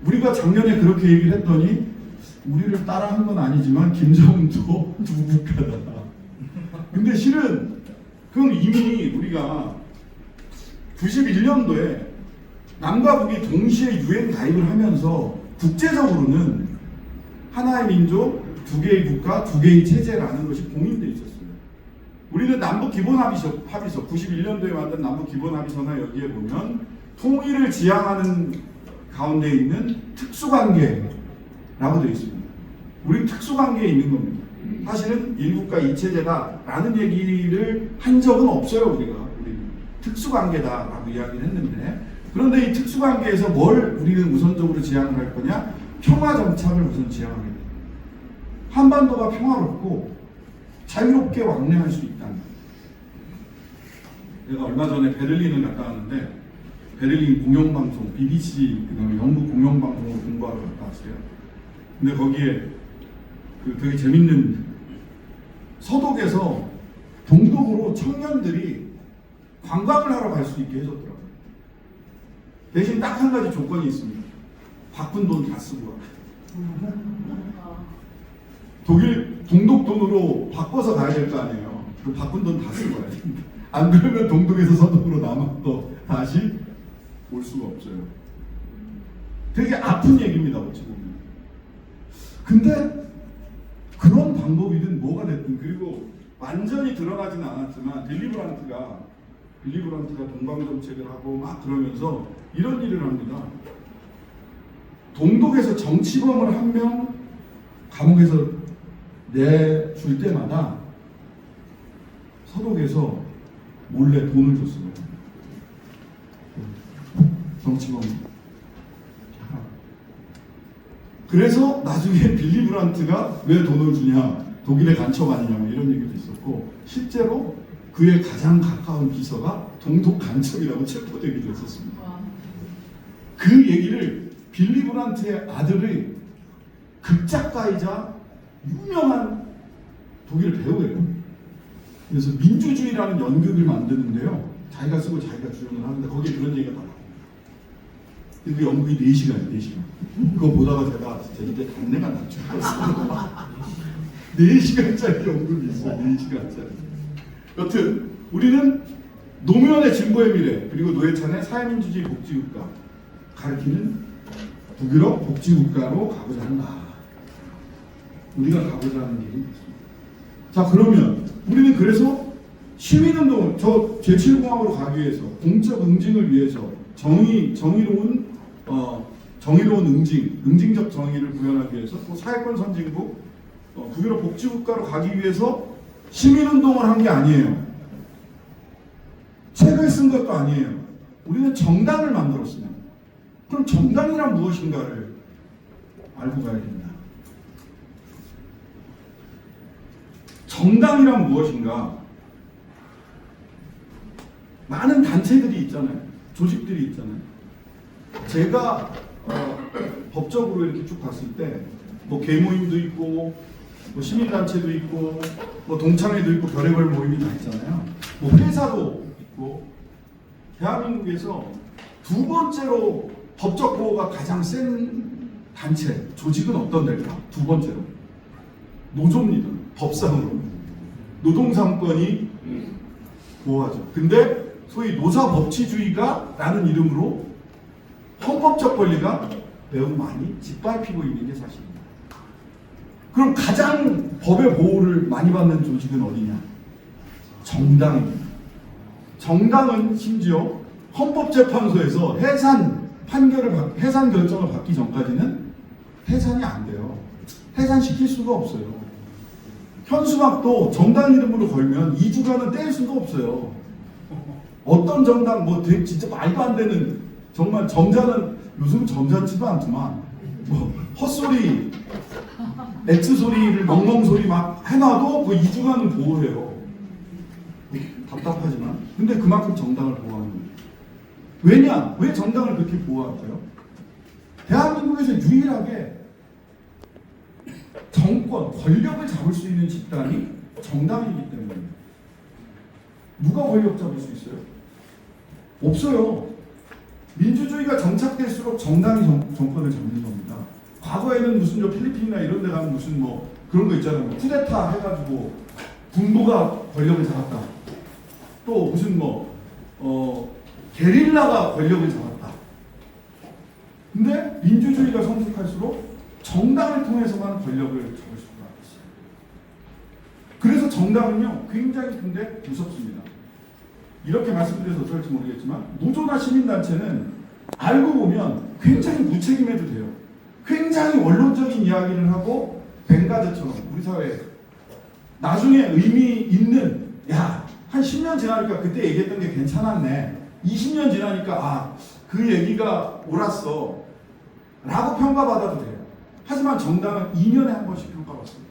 우리가 작년에 그렇게 얘기를 했더니 우리를 따라한 건 아니지만 김정은도 두국가다. 근데 실은 그건 이미 우리가 91년도에 남과 북이 동시에 유엔 가입을 하면서 국제적으로는 하나의 민족, 두 개의 국가, 두 개의 체제라는 것이 공인되어 있었어요. 우리는 남북 기본 합의서 91년도에 만든 남북 기본 합의서나 여기에 보면 통일을 지향하는 가운데 있는 특수관계라고 되어 있습니다. 우리 특수관계에 있는 겁니다. 사실은 일국가 이체제다라는 얘기를 한 적은 없어요. 우리는 특수관계다라고 이야기를 했는데, 그런데 이 특수관계에서 뭘 우리는 우선적으로 지향을 할 거냐? 평화 정착을 우선 지향하겠다. 한반도가 평화롭고 자유롭게 왕래할 수 있다. 내가 얼마 전에 베를린을 갔다 왔는데 베를린 공영방송, BBC, 그다음에 영국 공영방송을 공부하러 갔다 왔어요. 근데 거기에 되게 재밌는 서독에서 동독으로 청년들이 관광을 하러 갈 수 있게 해줬더라고요. 대신 딱 한 가지 조건이 있습니다. 바꾼 돈 다 쓰고 와. 독일 동독 돈으로 바꿔서 가야 될 거 아니에요. 그 바꾼 돈 다 쓰고 와야 됩니다. 안 그러면 동독에서 서독으로 남아서 다시 올 수가 없어요. 되게 아픈 얘기입니다. 어찌 보면. 근데 그런 방법이든 뭐가 됐든, 그리고 완전히 드러나지는 않았지만 빌리 브란트가 동방정책을 하고 막 그러면서 이런 일을 합니다. 동독에서 정치범을 한 명 감옥에서 내줄 때마다 서독에서 몰래 돈을 줬습니다. 정치범. 그래서 나중에 빌리 브란트가 왜 돈을 주냐, 독일의 간첩 아니냐 이런 얘기도 있었고, 실제로 그의 가장 가까운 비서가 동독 간첩이라고 체포되기도 했었습니다. 그 얘기를 빌리 브란트의 아들의 극작가이자 유명한 독일 배우예요. 그래서 민주주의라는 연극을 만드는데요, 자기가 쓰고 자기가 주연을 하는데 거기에 그런 얘기가 나와요. 그 연극이 4시간이에요. 4시간. 그거 보다가 제가 진짜 이제 단내가 날 줄 알았어요. 4시간짜리 연극이 있어요. 4시간짜리. 여튼 우리는 노무현의 진보의 미래, 그리고 노회찬의 사회민주주의 복지국가 가르치는 북유럽 복지국가로 가고자 한다. 우리가 가고자 하는 길이 있습니다. 자, 그러면 우리는 그래서 시민운동을, 저 제7공화국으로 가기 위해서, 공적 응징을 위해서, 정의로운 응징적 정의를 구현하기 위해서, 또 사회권 선진국, 북유럽 복지국가로 가기 위해서 시민운동을 한 게 아니에요. 책을 쓴 것도 아니에요. 우리는 정당을 만들었습니다. 그럼 정당이란 무엇인가를 알고 가야 된다. 정당이란 무엇인가? 많은 단체들이 있잖아요. 조직들이 있잖아요. 제가 법적으로 이렇게 쭉 봤을 때 뭐 계모임도 있고, 뭐 시민단체도 있고, 뭐 동창회도 있고, 별의별 모임이 다 있잖아요. 뭐 회사도 있고. 대한민국에서 두 번째로 법적 보호가 가장 센 단체, 조직은 어떤 데일까? 두 번째로 노조입니다. 법상으로. 노동상권이 보호하죠. 근데 소위 노사법치주의가라는 이름으로 헌법적 권리가 매우 많이 짓밟히고 있는 게 사실입니다. 그럼 가장 법의 보호를 많이 받는 조직은 어디냐? 정당입니다. 정당은 심지어 헌법재판소에서 해산 결정을 받기 전까지는 해산이 안 돼요. 해산시킬 수가 없어요. 현수막도 정당 이름으로 걸면 2주간은 뗄 수가 없어요. 어떤 정당 진짜 말도 안 되는 정말 점잖은 요즘 점잖지도 않지만 헛소리 X소리를 멍멍소리 막 해놔도 그 2주간은 보호해요. 답답하지만 근데 그만큼 정당을 보호하는 거예요. 왜냐? 왜 정당을 그렇게 보호할까요? 대한민국에서 유일하게 정권, 권력을 잡을 수 있는 집단이 정당이기 때문입니다. 누가 권력 잡을 수 있어요? 없어요. 민주주의가 정착될수록 정당이 정권을 잡는 겁니다. 과거에는 무슨 필리핀이나 이런 데 가면 무슨 그런 거 있잖아요. 쿠데타 해가지고 군부가 권력을 잡았다. 또 무슨 게릴라가 권력을 잡았다. 근데 민주주의가 성숙할수록 정당을 통해서만 권력을 잡을 수가 있어요. 그래서 정당은요 굉장히 근데 무섭습니다. 이렇게 말씀드려서 어떨지 모르겠지만 노조나 시민단체는 알고 보면 굉장히 무책임해도 돼요. 굉장히 원론적인 이야기를 하고 벵가드처럼 우리 사회에 나중에 의미 있는 한 10년 지나니까 그때 얘기했던 게 괜찮았네. 20년 지나니까 그 얘기가 옳았어 라고 평가받아도 돼요. 하지만 정당은 2년에 한 번씩 평가받습니다.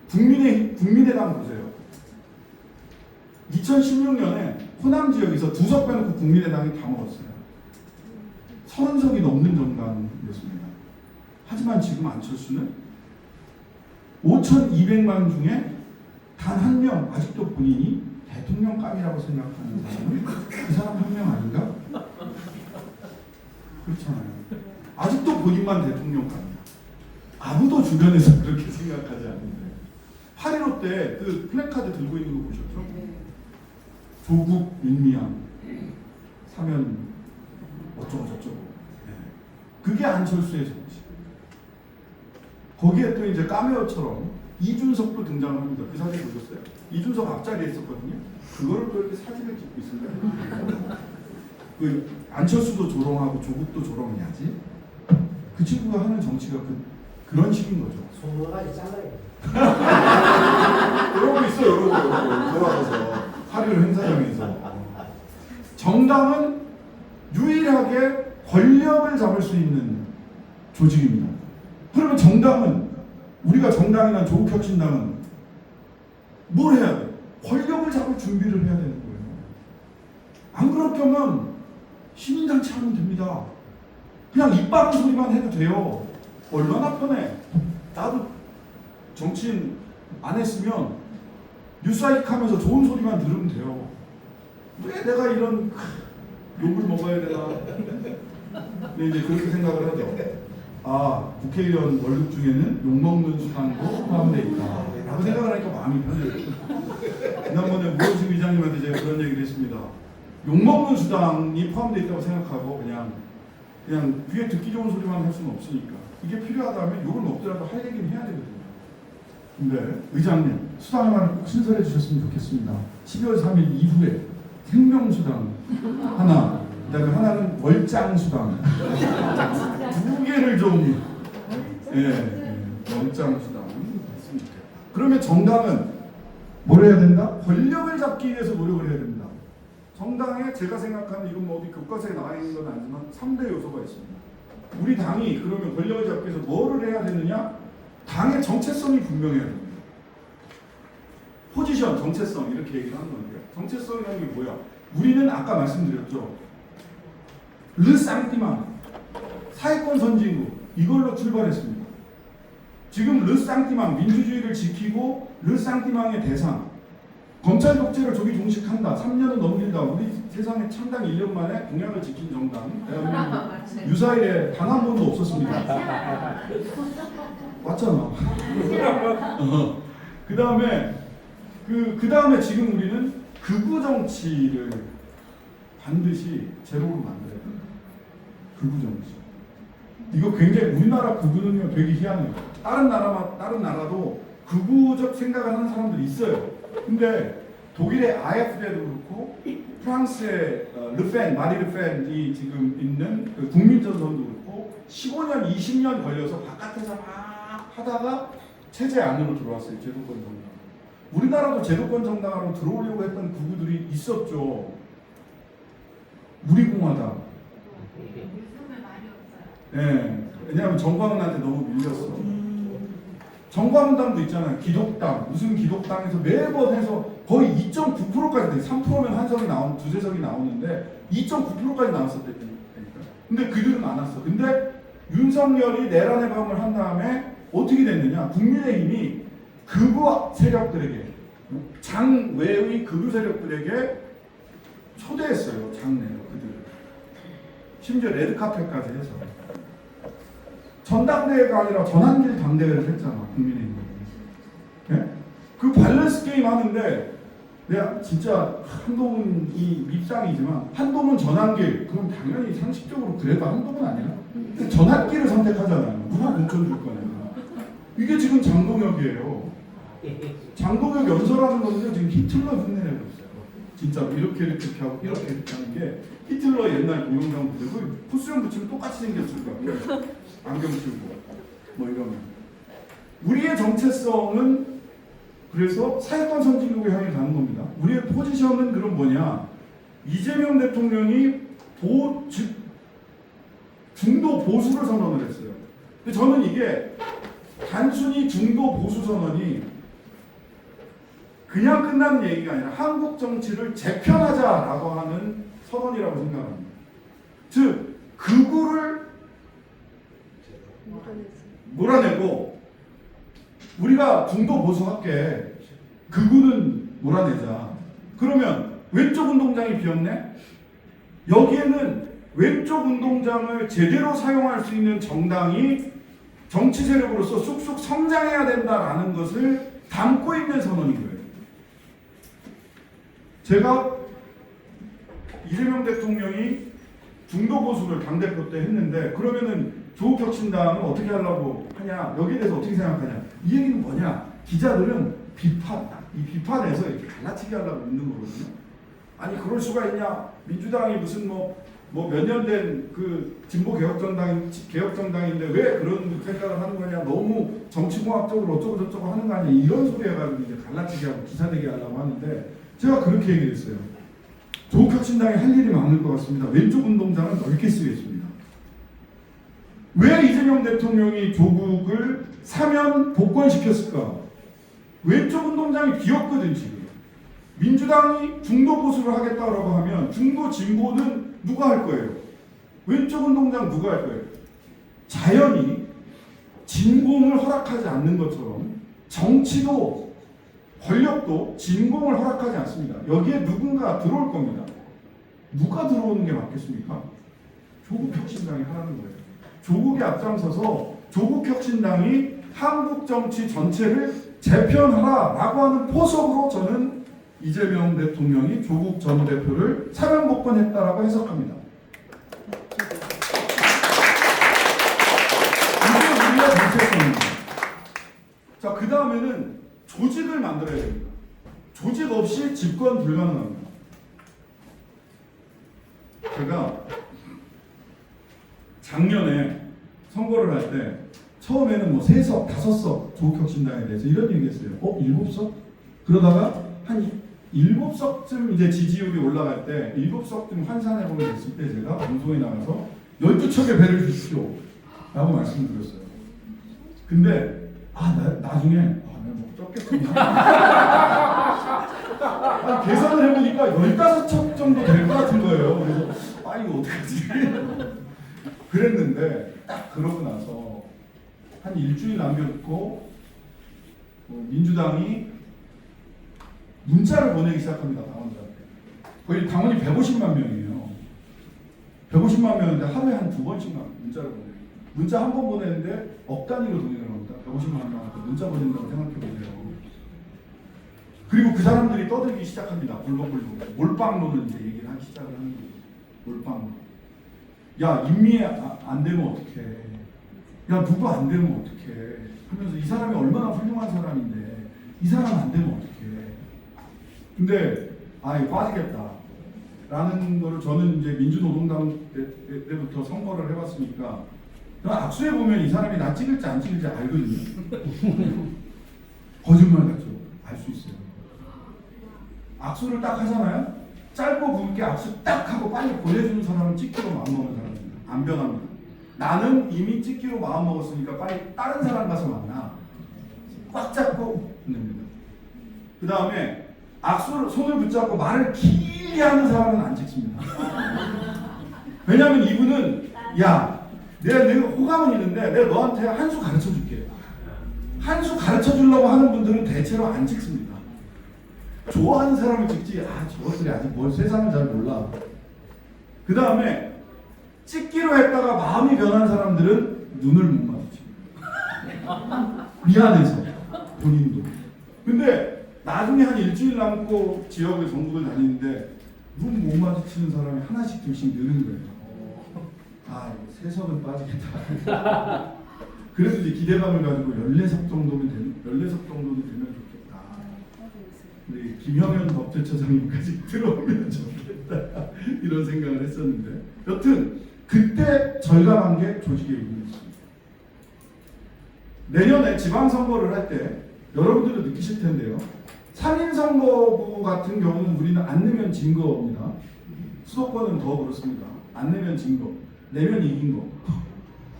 국민의당 보세요. 2016년에 호남 지역에서 2석 빼놓고 국민의당이 다 먹었어요. 30석이 넘는 정당이었습니다. 하지만 지금 안철수는 5,200만 중에 단 한 명 아직도 본인이 대통령감이라고 생각하는 사람은 그 사람 한 명 아닌가? 그렇잖아요. 아직도 본인만 대통령감이야. 아무도 주변에서 그렇게 생각하지 않는데 8.15 때 그 플래카드 들고 있는 거 보셨죠? 조국 윤미향 사면 어쩌고 저쩌고. 그게 안철수의 정치. 거기에 또 이제 카메오처럼 이준석도 등장을 합니다. 그 사진 보셨어요? 이준석 앞자리에 있었거든요. 그거를 또 이렇게 사진을 찍고 있습니다. 그 안철수도 조롱하고 조국도 조롱해야지. 그 친구가 하는 정치가 그런 식인 거죠. 손모가지 잘라요. 이러고 있어요. 이러고 돌아가서 8.15 행사장에서. 정당은 유일하게 권력을 잡을 수 있는 조직입니다. 그러면 정당은 우리가 정당이나 조국혁신당은 뭘 해야 돼? 권력을 잡을 준비를 해야 되는 거예요. 안 그럴 거면 시민단체 하면 됩니다. 그냥 입 바른 소리만 해도 돼요. 얼마나 편해. 나도 정치인 안 했으면 뉴스아이크 하면서 좋은 소리만 들으면 돼요. 왜 내가 이런 욕을 먹어야 되나. 근데 이제 그렇게 생각을 하죠. 국회의원 월급 중에는 욕먹는 수당도 포함되어 있다 라고 생각을 하니까 마음이 편해요. 지난번에 무원식 의장님한테 제가 그런 얘기를 했습니다. 욕먹는 수당이 포함되어 있다고 생각하고 그냥 귀에 듣기 좋은 소리만 할 수는 없으니까 이게 필요하다면 욕을 먹더라도 할 얘기는 해야 되거든요. 근데 의장님 수당 하나를 꼭 신설해 주셨으면 좋겠습니다. 12월 3일 이후에 생명수당 하나, 그다음에 하나는 월장수당 두 개를 좀 월장수당 했으면 좋겠다. 그러면 정당은 뭘 해야 된다? 권력을 잡기 위해서 노력을 해야 됩니다. 정당에 제가 생각하는 이건 어디 교과서에 나와 있는 건 아니지만 3대 요소가 있습니다. 우리 당이 그러면 권력을 잡기 위해서 뭐를 해야 되느냐? 당의 정체성이 분명해야 됩니다. 포지션, 정체성 이렇게 얘기를 하는 건데요. 정체성이라는 게 뭐야? 우리는 아까 말씀드렸죠. 르상티망, 사회권 선진국 이걸로 출발했습니다. 지금 르상티망, 민주주의를 지키고 르상티망의 대상, 검찰 독재를 조기 종식한다. 3년은 넘긴다. 우리 세상에 창당 1년 만에 공약을 지킨 정당. 대한민국 유사일에 단 한 번도 없었습니다. 맞잖아. 그 다음에 지금 우리는 극우 정치를 반드시 제로로 만들어야 됩니다. 극우 정치. 이거 굉장히 우리나라 극우는요 되게 희한해요. 다른 나라도 극우적 생각을 하는 사람들이 있어요. 근데 독일의 AfD도 그렇고 프랑스의 마리 르펜이 지금 있는 그 국민전선도 그렇고 15년, 20년 걸려서 바깥에서 막 하다가 체제 안으로 들어왔어요. 제도권 정당. 우리나라도 제도권 정당으로 들어오려고 했던 극우들이 있었죠. 누리공화당. 요즘에 많이 없어요. 네. 왜냐하면 정광훈한테 너무 밀렸어. 정광훈당도 있잖아요. 기독당. 무슨 기독당에서 매번 해서 거의 2.9%까지 돼. 3%면 한 석이 두세 석이 나오는데 2.9%까지 나왔었대니까. 근데 그들은 안 왔어. 근데 윤석열이 내란의 밤을 한 다음에 어떻게 됐느냐? 국민의힘이 극우 세력들에게 장외의 극우 세력들에게 초대했어요. 장내로 그들을. 심지어 레드카펫까지 해서. 전당대회가 아니라 전환길 당대회를 했잖아. 국민의힘. 네? 그 밸런스 게임 하는데 내가 진짜 한동훈이 밉상이지만 한동훈 전환길 그럼 당연히 상식적으로 그래도 한동훈 아니야? 전환길을 선택하잖아요. 누가 공천 줄 거냐. 이게 지금 장동혁이에요. 장동혁 연설하는 건데 지금 히틀러 흉내내고 있어요. 진짜로 이렇게 하고 이렇게 하는 게 히틀러 옛날 공영장 부대고 포스형 붙이면 똑같이 생겼을 거야. 안경 쓰고 뭐 이러면 우리의 정체성은 그래서 사회권 선진국을 향해 가는 겁니다. 우리의 포지션은 그럼 뭐냐? 이재명 대통령이 중도 보수를 선언을 했어요. 근데 저는 이게 단순히 중도 보수 선언이 그냥 끝나는 얘기가 아니라 한국 정치를 재편하자라고 하는 선언이라고 생각합니다. 즉 극우를 몰아내고 우리가 중도 보수할게 극우는 몰아내자. 그러면 왼쪽 운동장이 비었네? 여기에는 왼쪽 운동장을 제대로 사용할 수 있는 정당이 정치 세력으로서 쑥쑥 성장해야 된다라는 것을 담고 있는 선언인 거예요. 제가 이재명 대통령이 중도 보수를 당대표 때 했는데 그러면은 조국혁신당은 어떻게 하려고 하냐, 여기에 대해서 어떻게 생각하냐, 이 얘기는 뭐냐, 기자들은 이 비판에서 이렇게 갈라치기 하려고 있는 거거든요. 아니 그럴 수가 있냐, 민주당이 무슨 뭐 몇 년 된 그 진보 개혁정당인데 왜 그런 생각을 하는 거냐, 너무 정치공학적으로 어쩌고 저쩌고 하는 거 아니야, 이런 소리 해가지고 이제 갈라치기 하고 기사내기 하려고 하는데 제가 그렇게 얘기했어요. 조국혁신당이 할 일이 많을 것 같습니다. 왼쪽 운동장은 넓게 쓰겠습니다. 왜 이재명 대통령이 조국을 사면 복권시켰을까? 왼쪽 운동장이 비었거든 지금. 민주당이 중도 보수를 하겠다라고 하면 중도 진보는 누가 할 거예요? 왼쪽 운동장 누가 할 거예요? 자연히 진공을 허락하지 않는 것처럼 정치도 권력도 진공을 허락하지 않습니다. 여기에 누군가 들어올 겁니다. 누가 들어오는 게 맞겠습니까? 조국혁신당이 하라는 거예요. 조국이 앞장서서 조국혁신당이 한국 정치 전체를 재편하라라고 하는 포석으로 저는 이재명 대통령이 조국 전 대표를 사면복권했다라고 해석합니다. 이게 우리의 정체성입니다. 자, 그 다음에는 조직을 만들어야 됩니다. 조직 없이 집권 불가능합니다. 제가 작년에 선거를 할 때 처음에는 뭐 3석, 5석 조국혁신당에 대해서 이런 얘기했어요. 7석? 그러다가 한 7석쯤 이제 지지율이 올라갈 때 7석쯤 환산해보게 됐을 때 제가 방송에 나가서 12척의 배를 주십시오 라고 말씀드렸어요. 근데 나중에 내가 뭐 쪘겠구나. 계산을 해보니까 15척 정도 될 것 같은 거예요. 그래서 이거 어떡하지? 그랬는데 딱 그러고 나서 한 일주일 남겨놓고 민주당이 문자를 보내기 시작합니다. 당원들한테. 거의 당원이 150만 명이에요. 150만 명인데 하루에 한 2번씩 문자를 보내요. 문자 한 번 보내는데 억 단위로 돈이 들어갑니다. 150만 명한테 문자 보낸다고 생각해보세요. 그리고 그 사람들이 떠들기 시작합니다. 불벅불벅 몰빵론을 이제 얘기를 하기 시작을 하는 거예요. 몰빵론. 야, 임미 안 되면 어떡해. 야, 누구 안 되면 어떡해. 하면서 이 사람이 얼마나 훌륭한 사람인데 이 사람 안 되면 어떡해. 근데 이거 빠지겠다 라는 거를 저는 이제 민주노동당 때부터 선거를 해봤으니까 악수해 보면 이 사람이 나 찍을지 안 찍을지 알거든요. 거짓말 같죠. 알 수 있어요. 악수를 딱 하잖아요. 짧고 굵게 악수 딱 하고 빨리 보내주는 사람은 찍기로 마음먹는 사람입니다. 안 변합니다. 나는 이미 찍기로 마음먹었으니까 빨리 다른 사람 가서 만나. 꽉 잡고 보냅니다. 그 다음에 악수를 손을 붙잡고 말을 길게 하는 사람은 안 찍습니다. 왜냐하면 이분은 내가 호감은 있는데 내가 너한테 한 수 가르쳐 줄게. 한 수 가르쳐 주려고 하는 분들은 대체로 안 찍습니다. 좋아하는 사람을 찍지. 저것들이 아직 뭘 세상을 잘 몰라. 그 다음에 찍기로 했다가 마음이 변한 사람들은 눈을 못 마주칩니다. 미안해서 본인도. 근데 나중에 한 일주일 남고 지역을 전국을 다니는데 눈 못 마주치는 사람이 하나씩 둘씩 느는 거예요. 세석은 빠지겠다. 그래서 이제 기대감을 가지고 14석 정도는 되면 좋겠다. 근데 김형현 법제처장님까지 들어오면 좋겠다. 이런 생각을 했었는데 여튼 그때 절감한 게 조직의 의미였습니다. 내년에 지방선거를 할 때 여러분들도 느끼실 텐데요. 3인 선거구 같은 경우는 우리는 안 내면 진 거입니다. 수도권은 더 그렇습니다. 안 내면 진 거, 내면 이긴 거.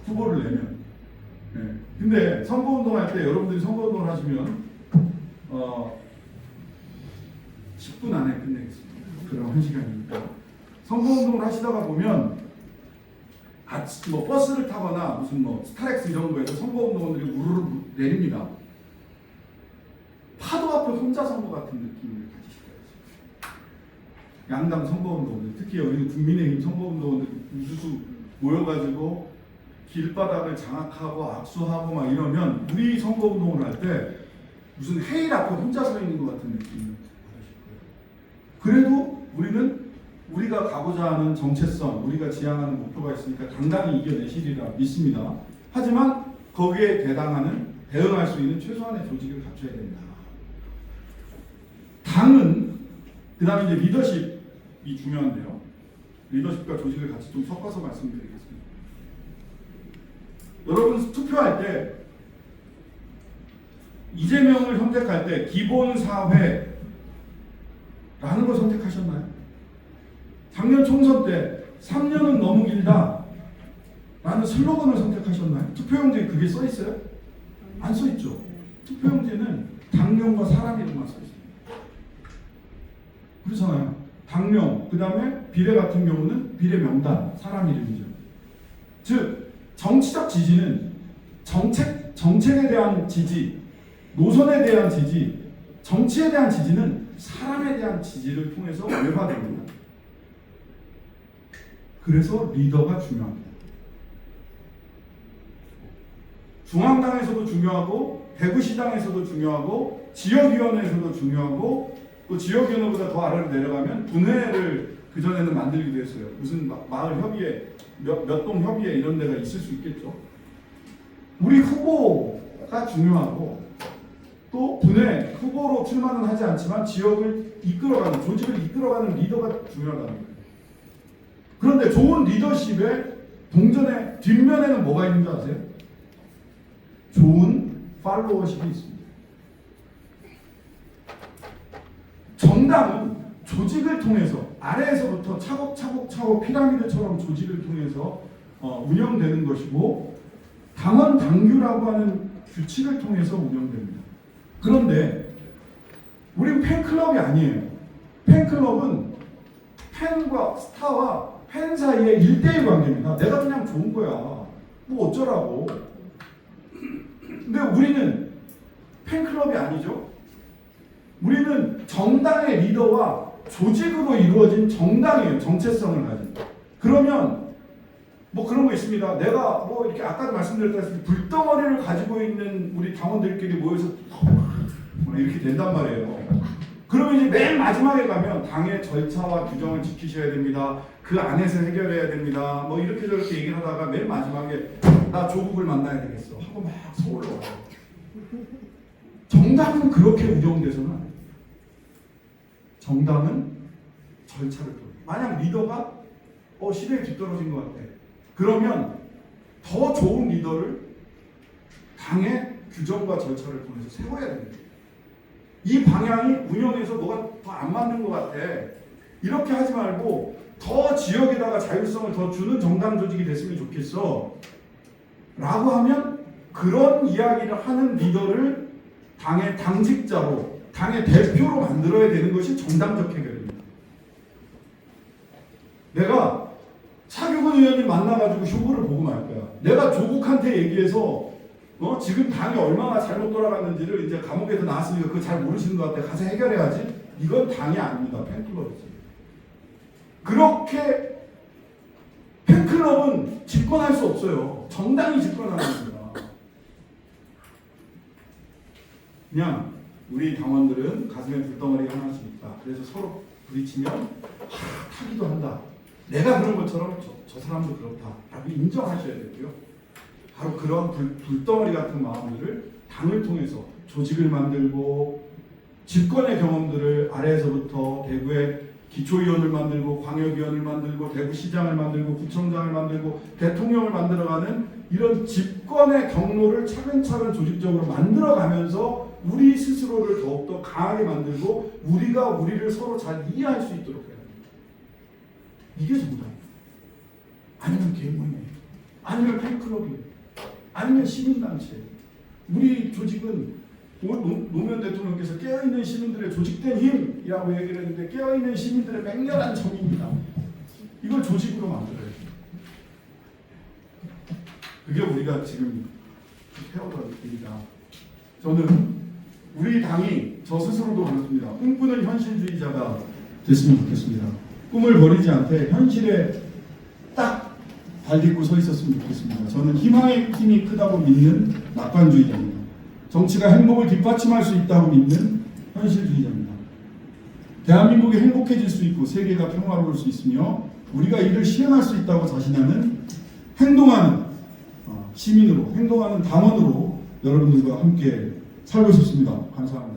후보를 내면. 네. 근데 선거운동 할 때 여러분들이 선거운동을 하시면 10분 안에 끝내겠습니다. 그럼 1시간이니까. 선거운동을 하시다가 보면 버스를 타거나 무슨 스타렉스 이런 거에서 선거운동원들이 우르르 내립니다. 파도 앞에 혼자 선거 같은 느낌을 가지실 거예요. 양당 선거운동원들, 특히 여기는 국민의힘 선거운동원들이 우수수 모여가지고 길바닥을 장악하고 악수하고 막 이러면 우리 선거운동을 할 때 무슨 회의 앞에 혼자 서 있는 것 같은 느낌을 받으실 거예요. 그래도 우리는 우리가 가고자 하는 정체성, 우리가 지향하는 목표가 있으니까 당당히 이겨내시리라 믿습니다. 하지만 거기에 대응할 수 있는 최소한의 조직을 갖춰야 된다. 당은 그 다음에 이제 리더십이 중요한데요. 리더십과 조직을 같이 좀 섞어서 말씀드리겠습니다. 여러분 투표할 때 이재명을 선택할 때 기본사회라는 걸 선택하셨나요? 작년 총선 때 3년은 너무 길다 라는 슬로건을 선택하셨나요? 투표용지에 그게 써있어요? 안 써있죠. 투표용지는 당명과 사람 이름만 써있습니다. 그렇잖아요. 당명, 그 다음에 비례 같은 경우는 비례 명단, 사람 이름이죠. 즉 정치적 지지는 정책에 대한 지지, 노선에 대한 지지, 정치에 대한 지지는 사람에 대한 지지를 통해서 외화됩니다. 그래서 리더가 중요합니다. 중앙당에서도 중요하고 대구시당에서도 중요하고 지역위원회에서도 중요하고 또 지역위원회보다 더 아래로 내려가면 분회를 그전에는 만들기도 했어요. 무슨 마을 협의회, 몇 동 협의회 이런 데가 있을 수 있겠죠. 우리 후보가 중요하고 또 분회, 후보로 출마는 하지 않지만 지역을 이끌어가는, 조직을 이끌어가는 리더가 중요하다는 거예요. 그런데 좋은 리더십의 동전의 뒷면에는 뭐가 있는 줄 아세요? 좋은 팔로워십이 있습니다. 정당은 조직을 통해서 아래에서부터 차곡차곡 피라미드처럼 조직을 통해서 운영되는 것이고 당원 당규라고 하는 규칙을 통해서 운영됩니다. 그런데 우린 팬클럽이 아니에요. 팬클럽은 팬과 스타와 팬 사이의 1대1 관계입니다. 내가 그냥 좋은 거야. 뭐 어쩌라고. 근데 우리는 팬클럽이 아니죠. 우리는 정당의 리더와 조직으로 이루어진 정당이에요. 정체성을 가진. 그러면 뭐 그런 거 있습니다. 내가 뭐 이렇게 아까도 말씀드렸다시피 불덩어리를 가지고 있는 우리 당원들끼리 모여서 이렇게 된단 말이에요. 그러면 이제 맨 마지막에 가면 당의 절차와 규정을 지키셔야 됩니다. 그 안에서 해결해야 됩니다. 뭐 이렇게 저렇게 얘기를 하다가 맨 마지막에 나 조국을 만나야 되겠어 하고 막 서울로 와요. 정당은 그렇게 운영돼서는 안 돼요. 정당은 절차를 통해. 만약 리더가 시대에 뒤떨어진 것 같아. 그러면 더 좋은 리더를 당의 규정과 절차를 통해서 세워야 됩니다. 이 방향이 운영에서 뭐가 더 안 맞는 것 같아. 이렇게 하지 말고 더 지역에다가 자율성을 더 주는 정당 조직이 됐으면 좋겠어. 라고 하면 그런 이야기를 하는 리더를 당의 당직자로, 당의 대표로 만들어야 되는 것이 정당적 해결입니다. 내가 차규근 의원님 만나가지고 쇼부를 보고 말 거야. 내가 조국한테 얘기해서 지금 당이 얼마나 잘못 돌아갔는지를 이제 감옥에서 나왔으니까 그거 잘 모르시는 것 같아. 가서 해결해야지. 이건 당이 아닙니다. 팬클럽이지. 그렇게 팬클럽은 집권할 수 없어요. 정당이 집권하는 겁니다. 그냥 우리 당원들은 가슴에 불덩어리가 하나씩 있다. 그래서 서로 부딪히면 타기도 한다. 내가 그런 것처럼 저 사람도 그렇다. 라고 인정하셔야 되고요. 바로 그런 불덩어리 같은 마음들을 당을 통해서 조직을 만들고 집권의 경험들을 아래에서부터 대구의 기초위원을 만들고 광역위원을 만들고 대구시장을 만들고 구청장을 만들고 대통령을 만들어가는 이런 집권의 경로를 차근차근 조직적으로 만들어가면서 우리 스스로를 더욱더 강하게 만들고 우리가 우리를 서로 잘 이해할 수 있도록 해야 합니다. 이게 정당이에요. 아니면 개모임이에요. 아니면 팬클럽이에요. 아니면 시민단체예요. 우리 조직은 노무현 대통령께서 깨어있는 시민들의 조직된 힘이라고 얘기를 했는데 깨어있는 시민들의 맹렬한 정의입니다. 이걸 조직으로 만들어야 돼요. 그게 우리가 지금 해오던 일이다. 저는 우리 당이 저 스스로도 그렇습니다. 꿈꾸는 현실주의자가 됐으면 좋겠습니다. 꿈을 버리지 않되 현실에 딱 발딛고 서 있었으면 좋겠습니다. 저는 희망의 힘이 크다고 믿는 낙관주의자입니다. 정치가 행복을 뒷받침할 수 있다고 믿는 현실주의자입니다. 대한민국이 행복해질 수 있고 세계가 평화로울 수 있으며 우리가 이를 실현할 수 있다고 자신하는 행동하는 시민으로, 행동하는 당원으로 여러분들과 함께 살고 싶습니다. 감사합니다.